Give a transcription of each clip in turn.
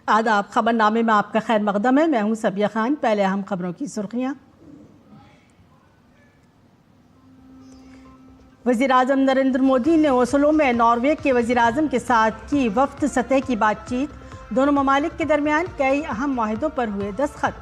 आदाब, खबरनामे में आपका खैर मकदम है। मैं हूं सबिया खान। पहले अहम खबरों की सुर्खियां। वज़ीर-ए-आज़म नरेंद्र मोदी ने ओस्लो में नॉर्वे के वज़ीर-ए-आज़म के साथ की वफ्द सतह की बातचीत। दोनों ममालिक के दरमियान कई अहम मुआहदों पर हुए दस्तखत।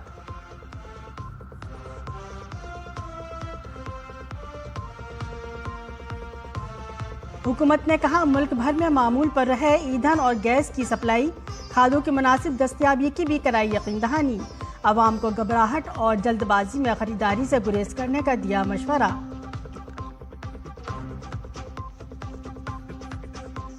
हुकूमत ने कहा, मुल्क भर में मामूल पर रहे ईंधन और गैस की सप्लाई। खादों की मुनासिब दस्तयाबी की भी कराई यकीन दहानी। आवाम को घबराहट और जल्दबाजी में खरीदारी से गुरेज करने का दिया मशवरा।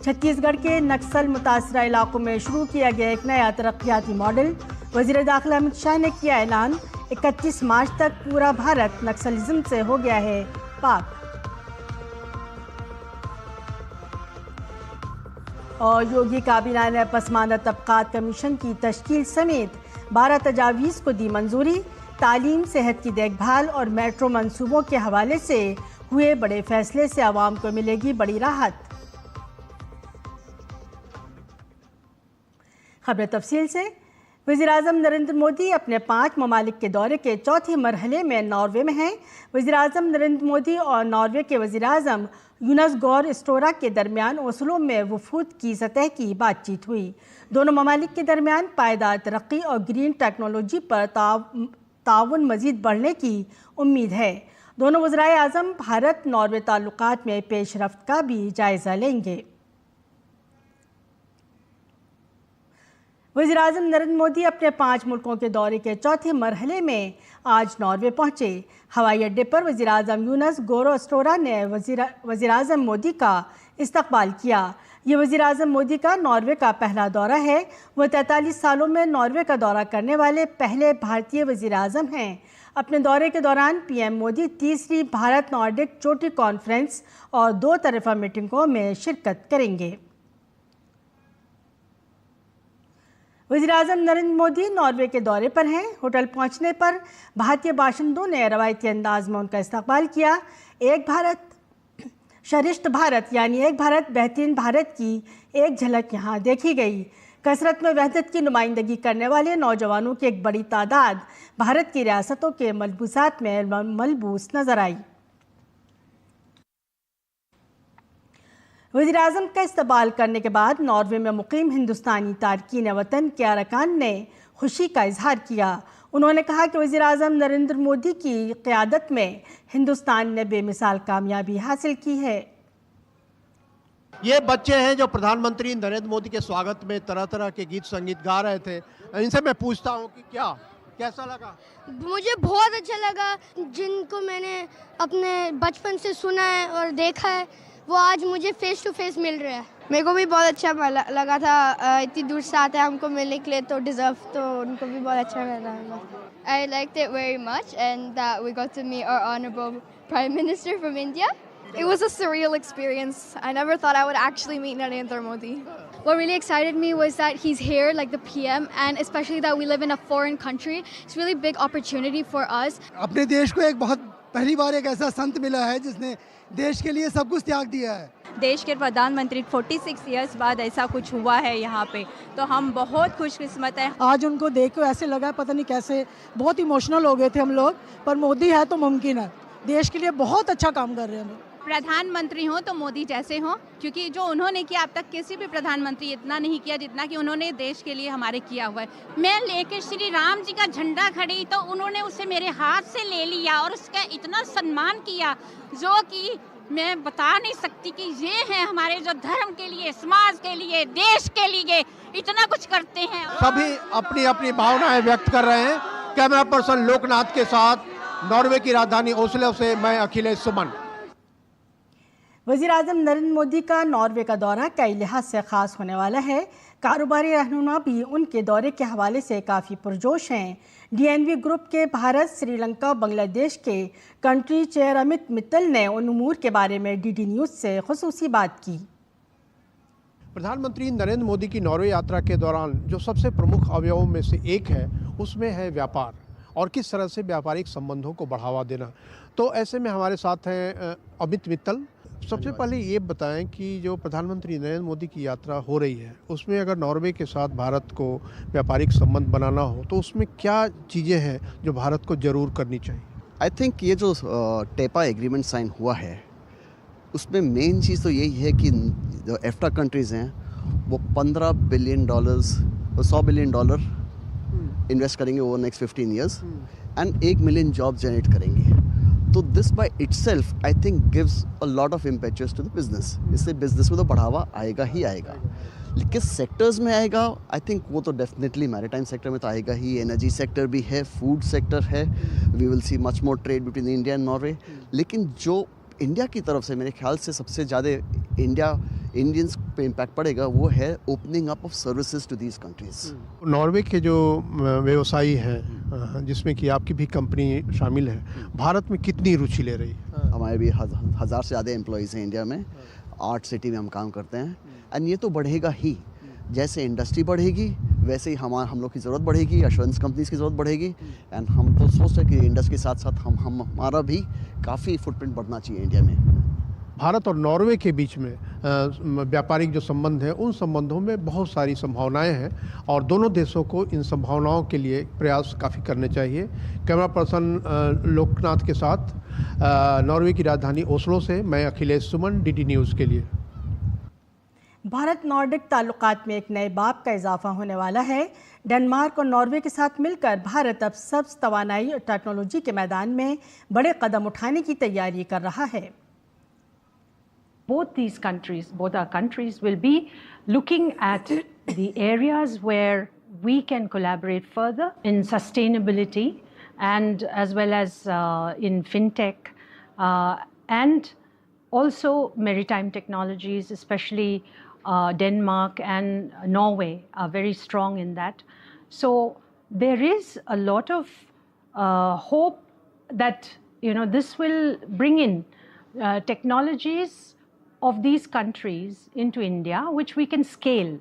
छत्तीसगढ़ के नक्सल मुतासरा इलाकों में शुरू किया गया एक नया तरक्याती मॉडल। वज़ीर दाखिला अमित शाह ने किया ऐलान, 31 मार्च तक पूरा भारत नक्सलिज्म से हो गया है पाक। और योगी काबीना ने पसमानदा तबकात कमीशन की तश्कील समेत 12 तजावीज़ को दी मंजूरी। तालीम, सेहत की देखभाल और मेट्रो मंसूबों के हवाले से हुए बड़े फैसले से आवाम को मिलेगी बड़ी राहत। खबर तफसील से। वज़ीर-ए-आज़म नरेंद्र मोदी अपने 5 ममालिक के दौरे के चौथे मरहले में नॉर्वे में हैं। वज़ीर-ए-आज़म नरेंद्र मोदी और नॉर्वे के वज़ीर-ए-आज़म यूनस गौर स्टोरा के दरमियान ओस्लो में वफूद की सतह की बातचीत हुई। दोनों ममालिक के दरमियान पायदार तरक्की और ग्रीन टेक्नोलॉजी पर ताउन मज़ीद बढ़ने की उम्मीद है। दोनों वज़ीर-ए-आज़म भारत नॉर्वे ताल्लुकात में पेशरफ्त का भी जायज़ा लेंगे। वज़ीर-ए-आज़म नरेंद्र मोदी अपने 5 मुल्कों के दौरे के चौथे मरहले में आज नॉर्वे पहुंचे। हवाई अड्डे पर वज़ीर-ए-आज़म यूनस गौर स्टोरा ने वज़ीर-ए-आज़म मोदी का इस्तकबाल किया। ये वज़ीर-ए-आज़म मोदी का नॉर्वे का पहला दौरा है। वह 43 सालों में नॉर्वे का दौरा करने वाले पहले भारतीय वज़ीर-ए-आज़म हैं। अपने दौरे के दौरान पीएम मोदी तीसरी भारत नॉर्डिक चोटी कॉन्फ्रेंस और 2 तरफ़ा मीटिंगों में शिरकत करेंगे। वज़ीर-ए-आज़म नरेंद्र मोदी नॉर्वे के दौरे पर हैं। होटल पहुंचने पर भारतीय बाशिंदों ने रवायती अंदाज में उनका इस्तकबाल किया। एक भारत श्रेष्ठ भारत यानी एक भारत बेहतरीन भारत की एक झलक यहाँ देखी गई। कसरत में वहदत की नुमाइंदगी करने वाले नौजवानों की एक बड़ी तादाद भारत की रियासतों के मलबूसात में मलबूस नजर आई। वज़ीर-ए-आज़म का इस्तकबाल करने के बाद नॉर्वे में मुकीम हिंदुस्तानी तारकीन वतन के अरकान ने खुशी का इजहार किया। उन्होंने कहा कि वज़ीर-ए-आज़म नरेंद्र मोदी की क़यादत में हिंदुस्तान ने बेमिसाल कामयाबी हासिल की है। ये बच्चे हैं जो प्रधानमंत्री नरेंद्र मोदी के स्वागत में तरह तरह के गीत संगीत गा रहे थे। इनसे मैं पूछता हूँ कि कैसा लगा? मुझे बहुत अच्छा लगा। जिनको मैंने अपने बचपन से सुना है और देखा है, वो आज मुझे फेस टू फेस मिल रहा है। मेरे को भी बहुत अच्छा लगा था। इतनी दूर से आते हैं हमको मिलने के लिए, तो डिजर्व तो उनको भी बहुत अच्छा लगा। I liked it very much and that we got to meet our honorable Prime Minister from India. It was a surreal experience. I never thought I would actually meet Narendra Modi. What really excited me was that he's here, like the PM, and especially that we live in a foreign country. It's a really big opportunity for us. अपने देश को एक बहुत पहली बार एक ऐसा संत मिला है जिसने देश के लिए सब कुछ त्याग दिया है। देश के प्रधानमंत्री 46 इयर्स बाद ऐसा कुछ हुआ है यहाँ पे, तो हम बहुत खुशकिस्मत हैं। आज उनको देख कर ऐसे लगा पता नहीं कैसे, बहुत इमोशनल हो गए थे हम लोग। पर मोदी है तो मुमकिन है। देश के लिए बहुत अच्छा काम कर रहे हैं। प्रधानमंत्री हो तो मोदी जैसे हो, क्योंकि जो उन्होंने किया अब तक किसी भी प्रधानमंत्री इतना नहीं किया जितना कि उन्होंने देश के लिए हमारे किया हुआ है। मैं लेके श्री राम जी का झंडा खड़ी तो उन्होंने उसे मेरे हाथ से ले लिया और उसका इतना सम्मान किया जो कि मैं बता नहीं सकती कि ये हैं हमारे जो धर्म के लिए, समाज के लिए, देश के लिए इतना कुछ करते हैं। सभी अपनी अपनी भावनाएं व्यक्त कर रहे हैं। कैमरा पर्सन लोकनाथ के साथ नॉर्वे की राजधानी ओस्लो से मैं अखिलेश सुमन। वज़ीर-ए-आज़म नरेंद्र मोदी का नॉर्वे का दौरा कई लिहाज से ख़ास होने वाला है। कारोबारी रहनुमा भी उनके दौरे के हवाले से काफ़ी पुरजोश हैं। डीएनवी ग्रुप के भारत, श्रीलंका और बांग्लादेश के कंट्री चेयर अमित मित्तल ने उन उमूर के बारे में डीडी न्यूज़ से खुसूसी बात की। प्रधानमंत्री नरेंद्र मोदी की नॉर्वे यात्रा के दौरान जो सबसे प्रमुख अवयवों में से एक है, उसमें है व्यापार और किस तरह से व्यापारिक संबंधों को बढ़ावा देना। तो ऐसे में हमारे साथ हैं अमित मित्तल, सबसे पहले ये बताएं कि जो प्रधानमंत्री नरेंद्र मोदी की यात्रा हो रही है उसमें अगर नॉर्वे के साथ भारत को व्यापारिक संबंध बनाना हो तो उसमें क्या चीज़ें हैं जो भारत को ज़रूर करनी चाहिए? आई थिंक ये जो टेपा एग्रीमेंट साइन हुआ है उसमें मेन चीज़ तो यही है कि जो एफ्टा कंट्रीज़ हैं वो $15 बिलियन, $100 बिलियन इन्वेस्ट करेंगे over next 15 years and 1 million job generate करेंगे। तो this by itself I think gives a lot of impetus to the business. इससे बिजनेस में तो बढ़ावा आएगा ही आएगा। किस सेक्टर्स में आएगा आई थिंक वो तो डेफिनेटली मैरीटाइम सेक्टर में तो आएगा ही, एनर्जी सेक्टर भी है, फूड सेक्टर है, we will see much more trade between India and Norway. लेकिन जो इंडिया की तरफ से मेरे ख्याल से सबसे ज़्यादा इंडियंस पे इम्पैक्ट पड़ेगा वो है opening up of services to these countries. Norway के जो व्यवसायी हैं जिसमें कि आपकी भी कंपनी शामिल है, भारत में कितनी रुचि ले रही है? हमारे भी 1000 से ज़्यादा एम्प्लॉयज़ हैं इंडिया में, 8 सिटी में हम काम करते हैं एंड ये तो बढ़ेगा ही। जैसे इंडस्ट्री बढ़ेगी वैसे ही हम लोग की ज़रूरत बढ़ेगी, एश्योरेंस कंपनीज की ज़रूरत बढ़ेगी एंड हम तो सोचते हैं कि इंडस्ट्री के साथ साथ हमारा भी काफ़ी फुटप्रिंट बढ़ना चाहिए इंडिया में। भारत और नॉर्वे के बीच में व्यापारिक जो संबंध हैं उन संबंधों में बहुत सारी संभावनाएं हैं और दोनों देशों को इन संभावनाओं के लिए प्रयास काफ़ी करने चाहिए। कैमरा पर्सन लोकनाथ के साथ नॉर्वे की राजधानी ओस्लो से मैं अखिलेश सुमन, डीडी न्यूज़ के लिए। भारत नॉर्डिक ताल्लुकात में एक नए बाब का इजाफा होने वाला है। डेनमार्क और नॉर्वे के साथ मिलकर भारत अब सब्ज तवानाई और टेक्नोलॉजी के मैदान में बड़े कदम उठाने की तैयारी कर रहा है। Both our countries will be looking at the areas where we can collaborate further in sustainability and as well as in fintech and also maritime technologies, especially Denmark and Norway are very strong in that. So there is a lot of hope that this will bring in technologies of these countries into India, which we can scale.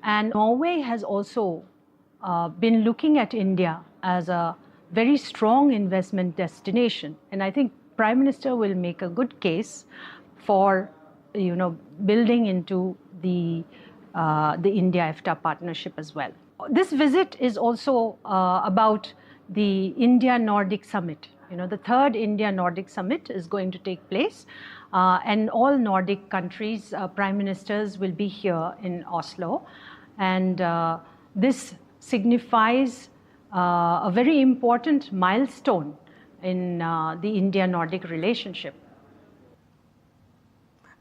And Norway has also been looking at India as a very strong investment destination. And I think Prime Minister will make a good case for, building into the India-EFTA partnership as well. This visit is also about the India-Nordic Summit. The third India-Nordic Summit is going to take place. And all Nordic countries' prime ministers will be here in Oslo, and this signifies a very important milestone in the India-Nordic relationship.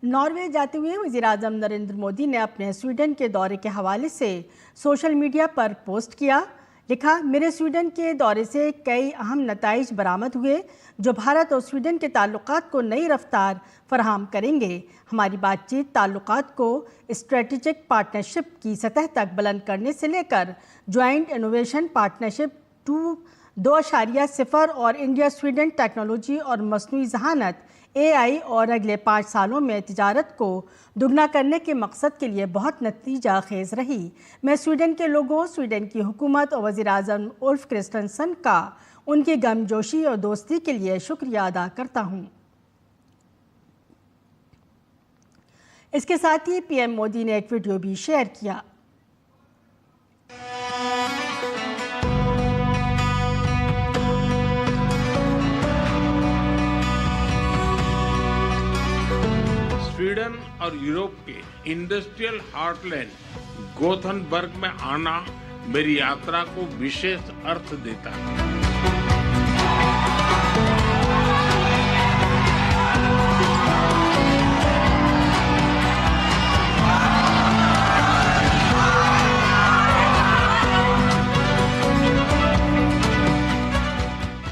Norway जाते हुए वज़ीर-ए-आज़म नरेंद्र मोदी ने अपने Sweden के दौरे के हवाले से सोशल मीडिया पर पोस्ट किया। लिखा, मेरे स्वीडन के दौरे से कई अहम नताइज बरामद हुए जो भारत और स्वीडन के ताल्लुकात को नई रफ्तार फराहम करेंगे। हमारी बातचीत ताल्लुकात को स्ट्रेटेजिक पार्टनरशिप की सतह तक बुलंद करने से लेकर ज्वाइंट इनोवेशन पार्टनरशिप 2.0 और इंडिया स्वीडन टेक्नोलॉजी और मसनूई जहानत AI और अगले 5 सालों में तिजारत को दुगना करने के मकसद के लिए बहुत नतीजा खेज रही। मैं स्वीडन के लोगों, स्वीडन की हुकूमत और वज़ीर-ए-आज़म उल्फ क्रिस्टनसन का उनकी गमजोशी और दोस्ती के लिए शुक्रिया अदा करता हूँ। इसके साथ ही PM मोदी ने एक वीडियो भी शेयर किया। स्वीडन और यूरोप के इंडस्ट्रियल हार्टलैंड गोथनबर्ग में आना मेरी यात्रा को विशेष अर्थ देता है।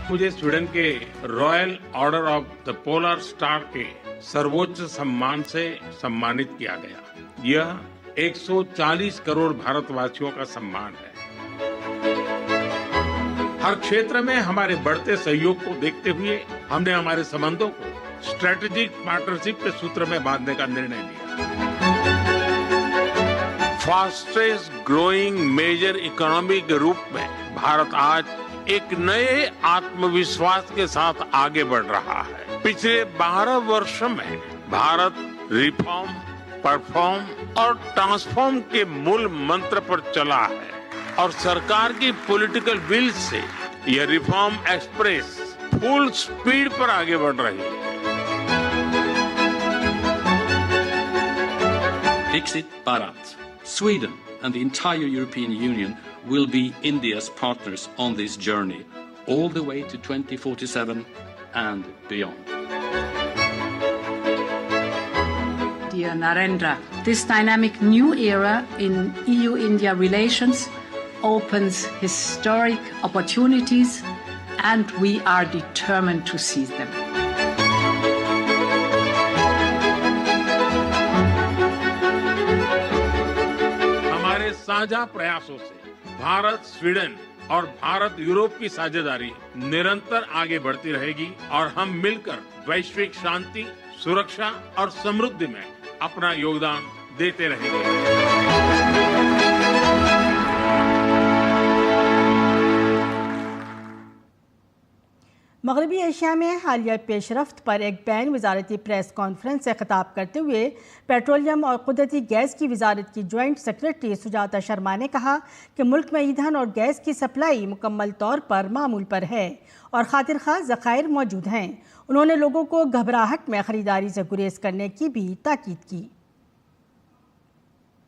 मुझे स्वीडन के royal order of the polar star के सर्वोच्च सम्मान से सम्मानित किया गया। यह 140 करोड़ भारतवासियों का सम्मान है। हर क्षेत्र में हमारे बढ़ते सहयोग को देखते हुए हमने हमारे संबंधों को स्ट्रेटेजिक पार्टनरशिप के सूत्र में बांधने का निर्णय लिया। फास्टेस्ट ग्रोइंग मेजर इकोनॉमी के रूप में भारत आज एक नए आत्मविश्वास के साथ आगे बढ़ रहा है। पिछले 12 वर्षों में भारत रिफॉर्म, परफॉर्म और ट्रांसफॉर्म के मूल मंत्र पर चला है और सरकार की पॉलिटिकल विल से यह रिफॉर्म एक्सप्रेस फुल स्पीड पर आगे बढ़ रही है। Exit Bharat. Sweden and the entire European Union will be India's partners on this journey, all the way to 2047 and beyond. Dear Narendra, this dynamic new era in EU-India relations opens historic opportunities, and we are determined to seize them. साझा प्रयासों से Bharat, Sweden और Bharat Europe की साझेदारी निरंतर आगे बढ़ती रहेगी और हम मिलकर वैश्विक शांति, सुरक्षा और समृद्धि में अपना योगदान देते रहेंगे। मगरबी एशिया में हालिया पेशरफ्त पर एक बैन वजारती प्रेस कॉन्फ्रेंस से खिताब करते हुए पेट्रोलियम और कुदरती गैस की वजारत की जॉइंट सेक्रेटरी सुजाता शर्मा ने कहा कि मुल्क में ईंधन और गैस की सप्लाई मुकम्मल तौर पर मामूल पर है और खातिर खा ज़खायर मौजूद हैं। उन्होंने लोगों को घबराहट में ख़रीदारी से गुरेज करने की भी ताकीद की।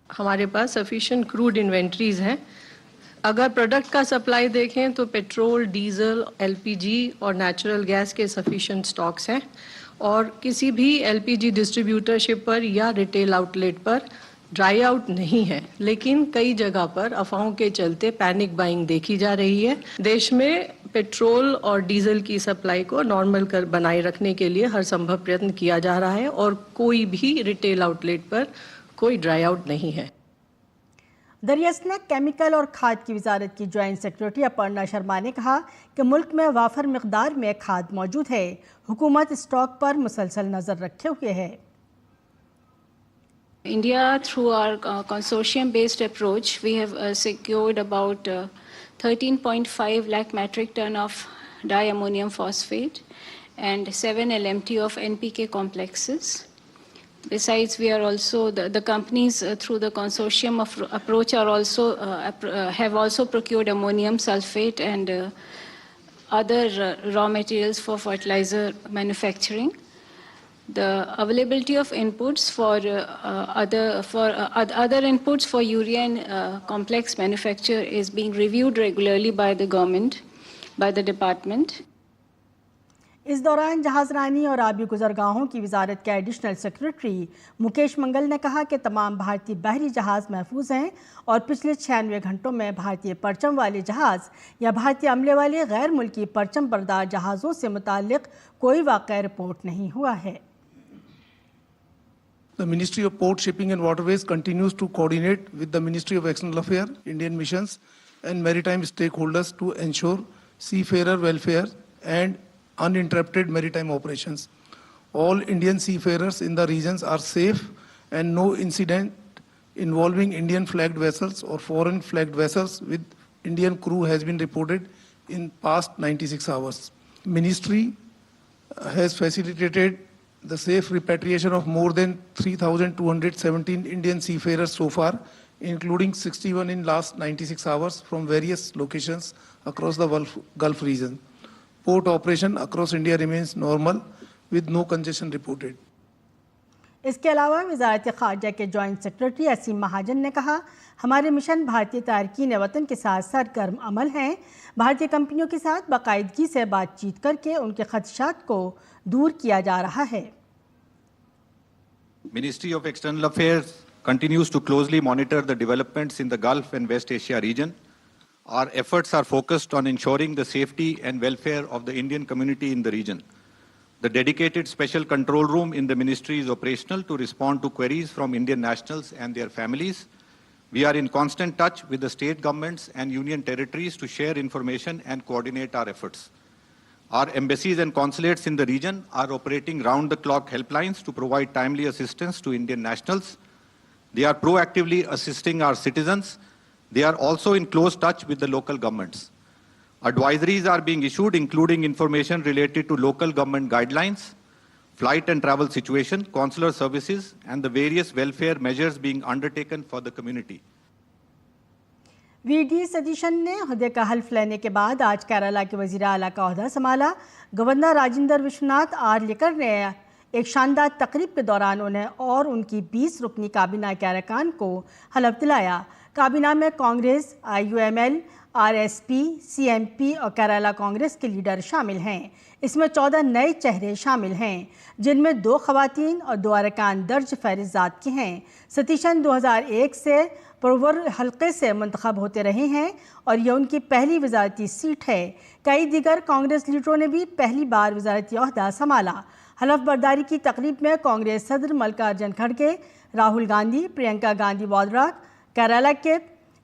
हमारे पास सफिशिएंट क्रूड इन्वेंट्रीज हैं। अगर प्रोडक्ट का सप्लाई देखें तो पेट्रोल, डीजल, एलपीजी और नेचुरल गैस के सफिशिएंट स्टॉक्स हैं और किसी भी एलपीजी डिस्ट्रीब्यूटरशिप पर या रिटेल आउटलेट पर ड्राई आउट नहीं है, लेकिन कई जगह पर अफवाहों के चलते पैनिक बाइंग देखी जा रही है। देश में पेट्रोल और डीजल की सप्लाई को नॉर्मल कर बनाए रखने के लिए हर संभव प्रयत्न किया जा रहा है और कोई भी रिटेल आउटलेट पर कोई ड्राई आउट नहीं है। दरियासना केमिकल और खाद की वजारत की जॉइंट सेक्रेटरी अपर्णा शर्मा ने कहा कि मुल्क में वाफर मकदार में खाद मौजूद है। हुकूमत स्टॉक पर मुसलसल नज़र रखे हुए है। India, through our consortium-based approach, we have secured about 13.5 lakh metric ton of diammonium phosphate and 7 LMT of NPK complexes. Besides, we are also the companies through the consortium of approach are also have also procured ammonium sulfate and other raw materials for fertilizer manufacturing. The availability of inputs for other inputs for urea and complex manufacture is being reviewed regularly by the government, by the department. इस दौरान जहाज़रानी और आबी गुज़रगाहों की वजारत के additional secretary Mukesh मंगल ने कहा कि तमाम भारतीय बहरी जहाज़ महफूज हैं और पिछले 96 घंटों में भारतीय परचम वाले जहाज़ या भारतीय अमले वाले गैर मुल्की परचम बरदार जहाज़ों से मुताल्लिक कोई वाक़या रिपोर्ट नहीं हुआ है। The Ministry of Port, Shipping and Waterways continues to coordinate with the Ministry of External Affairs, Indian missions and maritime stakeholders to ensure seafarer welfare and uninterrupted maritime operations. All Indian seafarers in the regions are safe and no incident involving Indian flagged vessels or foreign flagged vessels with Indian crew has been reported in past 96 hours. Ministry has facilitated the safe repatriation of more than 3,217 Indian seafarers so far, including 61 in last 96 hours from various locations across the Gulf region. Port operation across India remains normal with no congestion reported. इसके अलावा वज़ारत ख़ारजा के joint secretary असीम महाजन ने कहा, हमारे mission भारतीय तारकीन वतन के साथ सरगर्म अमल हैं। भारतीय कंपनियों के साथ बाकायदगी से बातचीत करके उनके खदशात को दूर किया जा रहा है। Ministry of External Affairs continues to closely monitor the developments in the Gulf and West Asia region. Our efforts are focused on ensuring the safety and welfare of the Indian community in the region. The dedicated special control room in the ministry is operational to respond to queries from Indian nationals and their families. We are in constant touch with the state governments and union territories to share information and coordinate our efforts. Our embassies and consulates in the region are operating round-the-clock helplines to provide timely assistance to Indian nationals. They are proactively assisting our citizens. They are also in close touch with the local governments. Advisories are being issued, including information related to local government guidelines. flight and travel situation, consular services, and the various welfare measures being undertaken for the community. VD. Satheesan ने अहदे का हल्फ लेने के बाद आज केरला के वज़ीर आला का अहदा संभाला। गवर्नर राजेंद्र विश्वनाथ आर्लेकर ने एक शानदार तकरीब के दौरान उन्हें और उनकी 20 रुकनी काबीना के अरकान को हलफ दिलाया। काबीना में कांग्रेस, IUML, RSP, CMP और केरला कांग्रेस के लीडर शामिल हैं। इसमें 14 नए चेहरे शामिल हैं, जिनमें 2 खवातीन और 2 अरकान दर्ज फहरिस्त के हैं। सतीशन 2001 से पुरवर हल्के से मुंतखब होते रहे हैं और यह उनकी पहली वजारती सीट है। कई दीगर कांग्रेस लीडरों ने भी पहली बार वजारती ओहदा संभाला। हलफ बर्दारी की तकरीब में कांग्रेस सदर मल्लिकार्जुन खड़गे, राहुल गांधी, प्रियंका गांधी वाड्रा, केरला के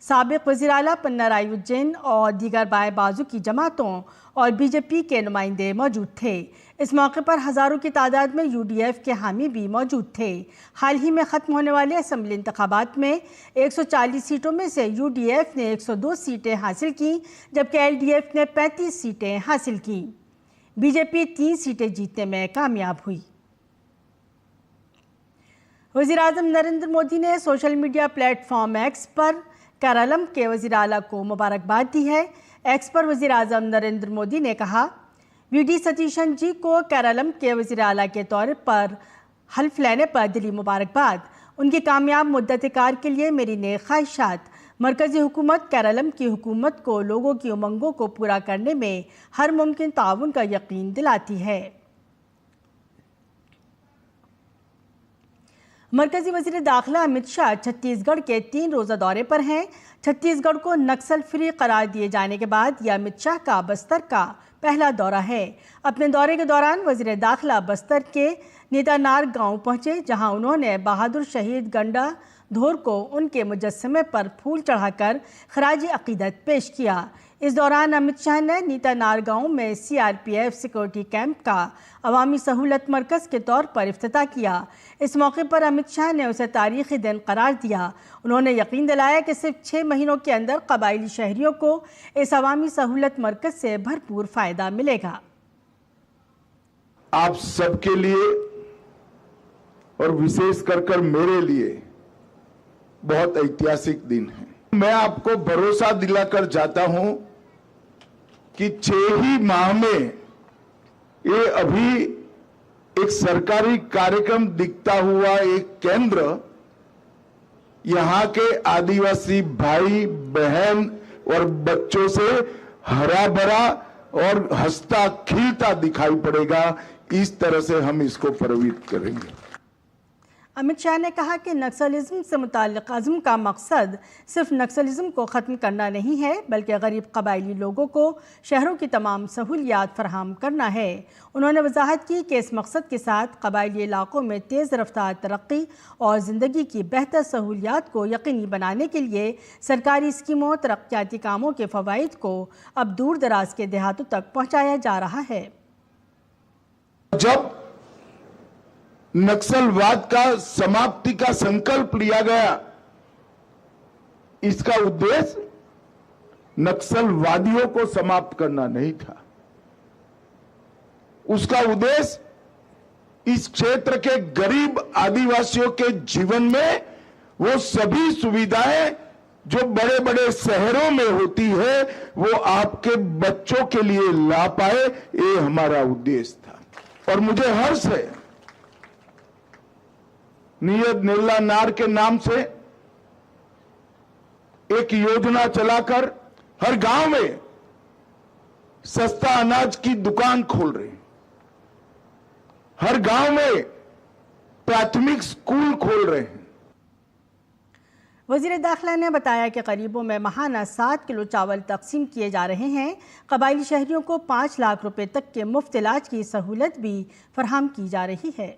साबिक वज़ीर आला पिनराई विजयन और दीगर बाएं बाजू की जमातों और बीजेपी के नुमाइंदे मौजूद थे। इस मौके पर हज़ारों की तादाद में UDF के हामी भी मौजूद थे। हाल ही में ख़त्म होने वाले असम्बली इंतखाबात में 140 सीटों में से UDF ने 102 सीटें हासिल की, जबकि LDF ने 35 सीटें हासिल की। बीजेपी 3 सीटें जीतने में कामयाब हुई। वज़ीर-ए-आज़म नरेंद्र मोदी ने सोशल मीडिया प्लेटफॉर्म एक्स पर केरलम के वज़ीर आला को मुबारकबाद दी है। एक्स पर वज़ीर-ए-आज़म नरेंद्र मोदी ने कहा, वी.डी. सतीशन जी को केरलम के वज़ीर आला के तौर पर हल्फ लेने पर दिली मुबारकबाद। उनकी कामयाब मुद्दत कार के लिए मेरी नेक ख्वाहिशात। मरकज़ी हुकूमत केरलम की हुकूमत को लोगों की उमंगों को पूरा करने में हर मुमकिन ताउन का यकीन दिलाती है। मरकज़ी वज़ीर दाखिला अमित शाह छत्तीसगढ़ के 3 रोज़ा दौरे पर हैं। छत्तीसगढ़ को नक्सल फ्री करार दिए जाने के बाद यह अमित शाह का बस्तर का पहला दौरा है। अपने दौरे के दौरान वज़ीर दाखिला बस्तर के नेतानार गांव पहुंचे, जहां उन्होंने बहादुर शहीद गंडा धोर को उनके मुजस्समे पर फूल चढ़ाकर खराज अकीदत पेश किया। इस दौरान अमित शाह ने नीतानार गांव में CRPF सिक्योरिटी कैंप का अवामी सहूलत मरकज़ के तौर पर इफ्तिताह किया। इस मौके पर अमित शाह ने उसे तारीख़ी दिन करार दिया। उन्होंने यकीन दिलाया कि सिर्फ 6 महीनों के अंदर कबायली शहरियों को इस अवामी सहूलत मरकज़ से भरपूर फ़ायदा मिलेगा। आप सबके लिए और विशेष कर मेरे लिए बहुत ऐतिहासिक दिन है। मैं आपको भरोसा दिलाकर जाता हूं कि 6 ही माह में ये अभी एक सरकारी कार्यक्रम दिखता हुआ एक केंद्र यहां के आदिवासी भाई बहन और बच्चों से हरा भरा और हंसता खिलता दिखाई पड़ेगा। इस तरह से हम इसको प्रभावित करेंगे। अमित शाह ने कहा कि नक्सलिज्म से मुताल्लिक़ अज़्म का मकसद सिर्फ नक्सलिज्म को ख़त्म करना नहीं है, बल्कि गरीब कबायली लोगों को शहरों की तमाम सहूलियात फराहम करना है। उन्होंने वजाहत की कि इस मकसद के साथ कबायली इलाकों में तेज़ रफ्तार तरक्की और ज़िंदगी की बेहतर सहूलियात को यकीनी बनाने के लिए सरकारी स्कीमों, तरक्याती कामों के फ़वाइद को अब दूर दराज के देहातों तक पहुँचाया जा रहा है। जब नक्सलवाद का समाप्ति का संकल्प लिया गया, इसका उद्देश्य नक्सलवादियों को समाप्त करना नहीं था। उसका उद्देश्य इस क्षेत्र के गरीब आदिवासियों के जीवन में वो सभी सुविधाएं जो बड़े बड़े शहरों में होती है वो आपके बच्चों के लिए ला पाए, ये हमारा उद्देश्य था। और मुझे हर्ष है, नियत निर्ला नार के नाम से एक योजना चलाकर हर गांव में सस्ता अनाज की दुकान खोल रहे हैं, हर गांव में प्राथमिक स्कूल खोल रहे हैं। वज़ीर दाखिला ने बताया कि गरीबों में माहाना 7 किलो चावल तकसीम किए जा रहे हैं। कबायली शहरियों को 5 लाख रुपए तक के मुफ्त इलाज की सहूलत भी फराहम की जा रही है।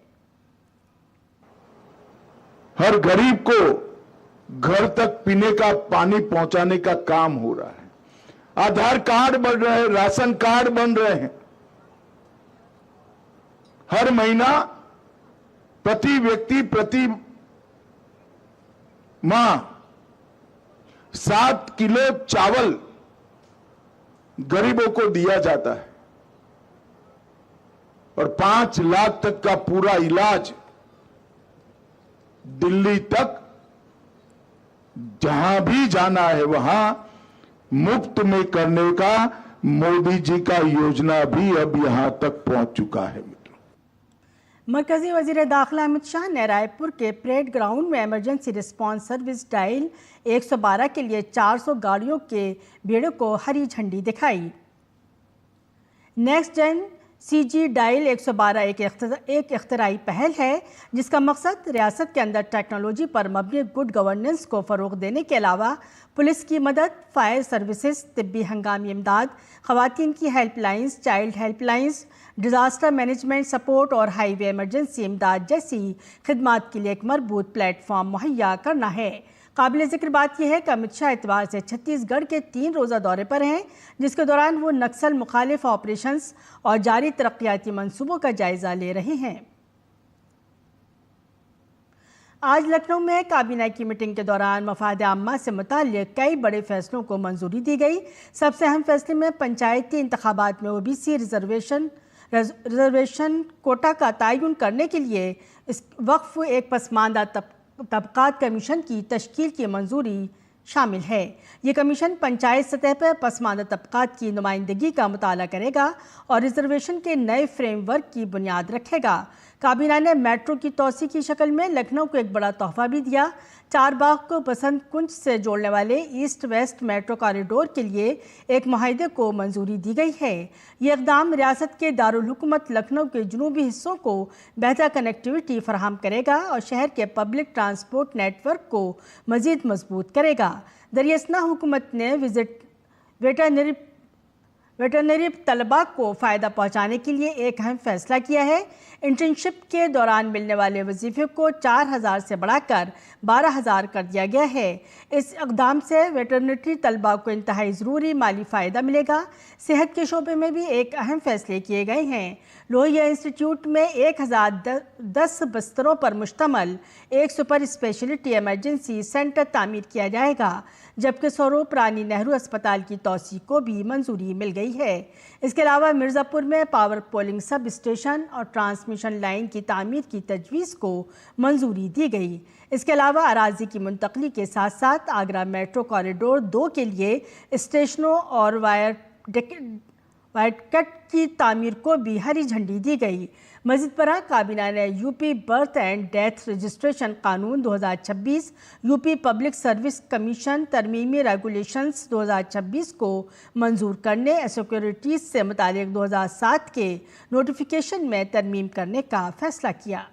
हर गरीब को घर तक पीने का पानी पहुंचाने का काम हो रहा है। आधार कार्ड बन रहे हैं, राशन कार्ड बन रहे हैं। हर महीना प्रति व्यक्ति प्रति माह 7 किलो चावल गरीबों को दिया जाता है। और 5 लाख तक का पूरा इलाज दिल्ली तक जहां भी जाना है वहां मुफ्त में करने का मोदी जी का योजना भी अब यहां तक पहुंच चुका है। मरकजी वजीर दाखिला अमित शाह ने रायपुर के परेड ग्राउंड में इमरजेंसी रिस्पांस सर्विस डायल 112 के लिए 400 गाड़ियों के बेड़े को हरी झंडी दिखाई। नेक्स्ट जेन CG डायल 112 एक इख्तराई पहल है जिसका मकसद रियासत के अंदर टेक्नोलॉजी पर मबनी गुड गवर्नेंस को फ़रोग देने के अलावा पुलिस की मदद, फायर सर्विसेज, तिब्बी हंगामी इमदाद, ख़वातीन की helplines, child helplines, disaster management support और हाईवे इमरजेंसी इमदाद जैसी खिदमात के लिए एक मरबूत प्लेटफॉर्म मुहैया करना है। काबिल ज़िक्र बात यह है कि अमित शाह इतवार से छत्तीसगढ़ के 3 रोज़ा दौरे पर हैं, जिसके दौरान वो नक्सल मुखालिफ ऑपरेशंस और जारी तरक्याती मंसूबों का जायज़ा ले रहे हैं। आज लखनऊ में काबीना की मीटिंग के दौरान मफाद आम्मा से मुताल्लिक़ कई बड़े फैसलों को मंजूरी दी गई। सबसे अहम फैसले में पंचायती इंतखाबात में OBC रिजर्वेशन कोटा का तयन करने के लिए इस वक्फ एक पसमानदा तबकात कमीशन की तश्कील की मंजूरी शामिल है। ये कमीशन पंचायत सतह पर पसमानदा तबकात की नुमाइंदगी का मुताला करेगा और रिजर्वेशन के नए फ्रेमवर्क की बुनियाद रखेगा। काबीना ने मेट्रो की तोसी की शक्ल में लखनऊ को एक बड़ा तोहफा भी दिया। चारबाग को बसंत कुंज से जोड़ने वाले ईस्ट वेस्ट मेट्रो कॉरिडोर के लिए एक मुआहदे को मंजूरी दी गई है। ये इक़दाम रियासत के दारुल हुकूमत लखनऊ के जुनूबी हिस्सों को बेहतर कनेक्टिविटी फराहम करेगा और शहर के पब्लिक ट्रांसपोर्ट नेटवर्क को मज़ीद मजबूत करेगा। दरियासना हुकूमत ने वेटरनरी तलबा को फ़ायदा पहुँचाने के लिए एक अहम फैसला किया है। इंटर्नशिप के दौरान मिलने वाले वजीफ़े को 4000 से बढ़ाकर 12000 कर दिया गया है। इस इक़दाम से वेटरनरी तलबा को इंतहाई ज़रूरी माली फ़ायदा मिलेगा। सेहत के शोबे में भी एक अहम फैसले किए गए हैं। लोहिया इंस्टीट्यूट में 1010 बिस्तरों पर मुश्तमल एक सुपर स्पेशलिटी इमरजेंसी सेंटर तामीर किया जाएगा, जबकि स्वरूप रानी नेहरू अस्पताल की तोसी को भी मंजूरी मिल गई है। इसके अलावा मिर्ज़ापुर में पावर पोलिंग सब स्टेशन और ट्रांसमिशन लाइन की तामीर की तजवीज़ को मंजूरी दी गई। इसके अलावा अराजी की मुंतकली के साथ साथ आगरा मेट्रो कॉरिडोर 2 के लिए स्टेशनों और वायरकट की तामीर को भी हरी झंडी दी गई। मज़ीद बरा काबीना ने UP birth and death registration कानून 2026, यूपी पब्लिक सर्विस कमीशन तरमीमी रेगुलेशंस 2026 को मंजूर करने, सिक्योरिटीज़ से मुतालिक 2007 के नोटिफिकेशन में तरमीम करने का फैसला किया।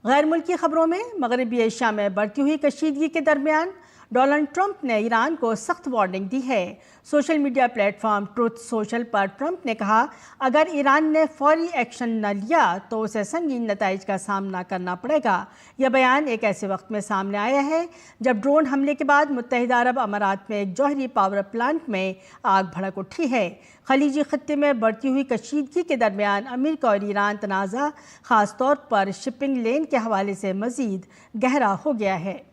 गैर मुल्की खबरों में मगरबी एशिया में बढ़ती हुई कशीदगी के दरमियान डोनाल्ड ट्रंप ने ईरान को सख्त वार्निंग दी है। Social media platform truth social पर ट्रंप ने कहा, अगर ईरान ने फौरी एक्शन न लिया तो उसे संगीन नताइज का सामना करना पड़ेगा। यह बयान एक ऐसे वक्त में सामने आया है जब ड्रोन हमले के बाद मुत्तहिदा अरब अमारात में एक जौहरी पावर प्लांट में आग भड़क उठी है। खलीजी खत्ते में बढ़ती हुई कशीदगी के दरमियान अमेरिका और ईरान तनाज़ा ख़ास तौर पर शिपिंग लेन के हवाले से मज़ीद गहरा हो गया है।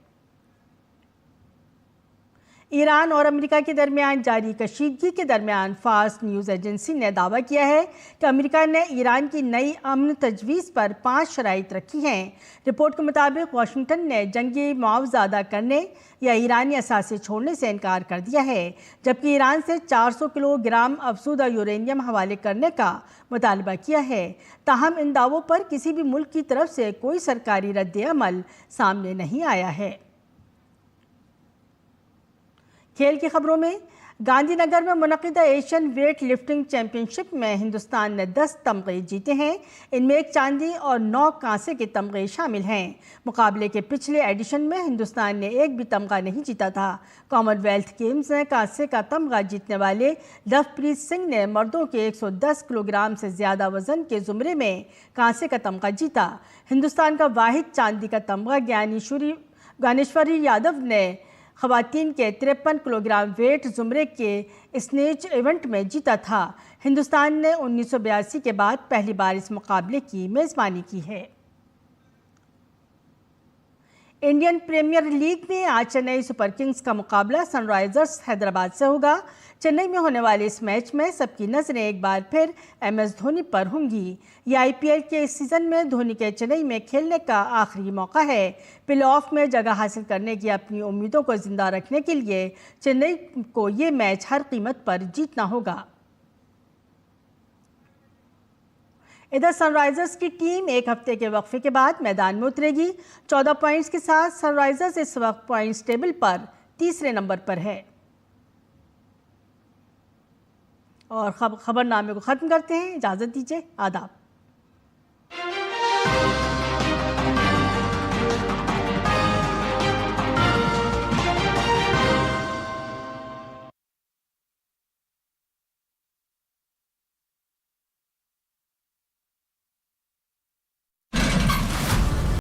ईरान और अमेरिका के दरमियान जारी कशीदगी के दरमियान फार्स न्यूज़ एजेंसी ने दावा किया है कि अमेरिका ने ईरान की नई अमन तजवीज़ पर 5 शराइत रखी हैं। रिपोर्ट के मुताबिक वाशिंगटन ने जंगी मुआवजा अदा करने या ईरानी असासे छोड़ने से इनकार कर दिया है, जबकि ईरान से 400 किलोग्राम अफसूदा यूरेनियम हवाले करने का मुतालबा किया है। ताहम इन दावों पर किसी भी मुल्क की तरफ से कोई सरकारी रद्द-ए-अमल सामने नहीं आया है। खेल की खबरों में गांधीनगर में मुनक़िदा एशियन वेट लिफ्टिंग चैंपियनशिप में हिंदुस्तान ने 10 तमगे जीते हैं। इनमें 1 चांदी और 9 कांसे के तमगे शामिल हैं। मुकाबले के पिछले एडिशन में हिंदुस्तान ने एक भी तमगा नहीं जीता था। कॉमनवेल्थ गेम्स में कांसे का तमगा जीतने वाले लवप्रीत सिंह ने मर्दों के 110 किलोग्राम से ज़्यादा वजन के ज़ुमरे में कांसे का तमगा जीता। हिंदुस्तान का वाहिद चांदी का तमगा ज्ञानेश्वरी यादव ने ख़वातीन के 53 किलोग्राम वेट ज़ुमरे के स्नेच इवेंट में जीता था। हिंदुस्तान ने 1982 के बाद पहली बार इस मुकाबले की मेज़बानी की है। इंडियन प्रीमियर लीग में आज चेन्नई सुपर किंग्स का मुकाबला सनराइजर्स हैदराबाद से होगा। चेन्नई में होने वाले इस मैच में सबकी नजरें एक बार फिर MS धोनी पर होंगी। ये IPL के इस सीजन में धोनी के चेन्नई में खेलने का आखिरी मौका है। प्लेऑफ में जगह हासिल करने की अपनी उम्मीदों को जिंदा रखने के लिए चेन्नई को ये मैच हर कीमत पर जीतना होगा। इधर सनराइजर्स की टीम एक हफ्ते के वक्फे के बाद मैदान में उतरेगी। 14 पॉइंट्स के साथ सनराइजर्स इस वक्त पॉइंट्स टेबल पर तीसरे नंबर पर है। और खबरनामे को खत्म करते हैं। इजाजत दीजिए। आदाब।